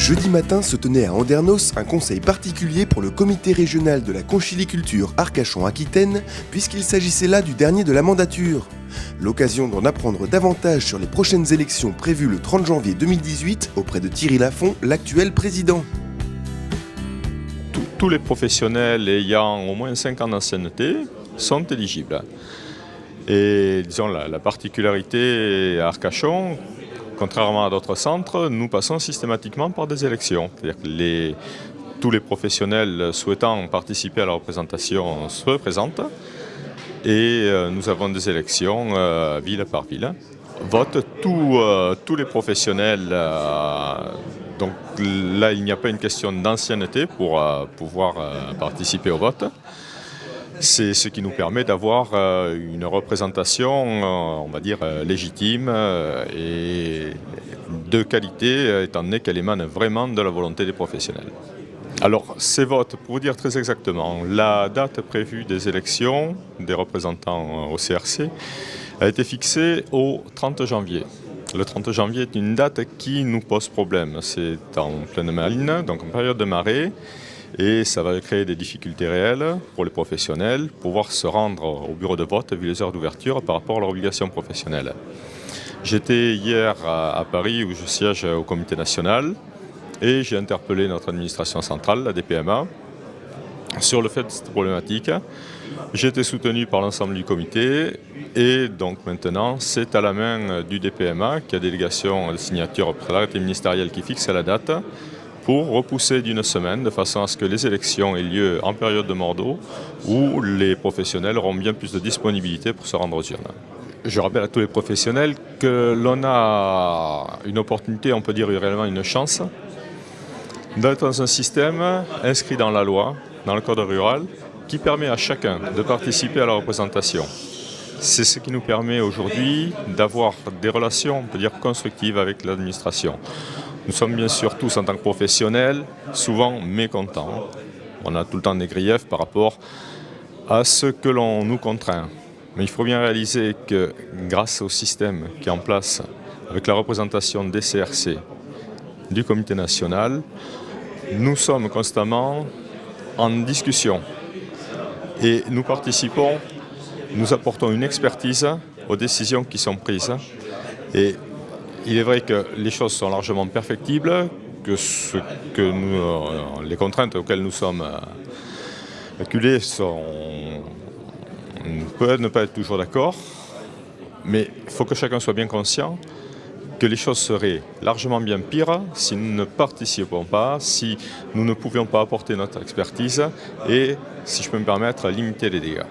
Jeudi matin se tenait à Andernos un conseil particulier pour le comité régional de la conchyliculture Arcachon-Aquitaine, puisqu'il s'agissait là du dernier de la mandature. L'occasion d'en apprendre davantage sur les prochaines élections prévues le 30 janvier 2018 auprès de Thierry Lafont, l'actuel président. Tous les professionnels ayant au moins 5 ans d'ancienneté sont éligibles. Et disons la particularité à Arcachon, contrairement à d'autres centres, nous passons systématiquement par des élections. C'est-à-dire que tous les professionnels souhaitant participer à la représentation se présentent et nous avons des élections ville par ville. Votent tous les professionnels, donc là il n'y a pas une question d'ancienneté pour pouvoir participer au vote. C'est ce qui nous permet d'avoir une représentation, on va dire, légitime et de qualité, étant donné qu'elle émane vraiment de la volonté des professionnels. Alors, ces votes, pour vous dire très exactement, la date prévue des élections des représentants au CRC a été fixée au 30 janvier. Le 30 janvier est une date qui nous pose problème. C'est en pleine marine, donc en période de marée. Et ça va créer des difficultés réelles pour les professionnels, pouvoir se rendre au bureau de vote vu les heures d'ouverture par rapport à leur obligation professionnelle. J'étais hier à Paris où je siège au comité national et j'ai interpellé notre administration centrale, la DPMA, sur le fait de cette problématique. J'ai été soutenu par l'ensemble du comité et donc maintenant c'est à la main du DPMA qui a délégation de signature pour l'arrêté ministériel qui fixe la date pour repousser d'une semaine de façon à ce que les élections aient lieu en période de mordeau où les professionnels auront bien plus de disponibilité pour se rendre aux urnes. Je rappelle à tous les professionnels que l'on a une opportunité, on peut dire réellement une chance, d'être dans un système inscrit dans la loi, dans le code rural, qui permet à chacun de participer à la représentation. C'est ce qui nous permet aujourd'hui d'avoir des relations, on peut dire, constructives avec l'administration. Nous sommes bien sûr tous en tant que professionnels, souvent mécontents. On a tout le temps des griefs par rapport à ce que l'on nous contraint. Mais il faut bien réaliser que grâce au système qui est en place avec la représentation des CRC, du comité national, nous sommes constamment en discussion. Et nous participons, nous apportons une expertise aux décisions qui sont prises. Et il est vrai que les choses sont largement perfectibles, les contraintes auxquelles nous sommes acculés peuvent ne pas être toujours d'accord, mais il faut que chacun soit bien conscient que les choses seraient largement bien pires si nous ne participions pas, si nous ne pouvions pas apporter notre expertise et, si je peux me permettre, limiter les dégâts.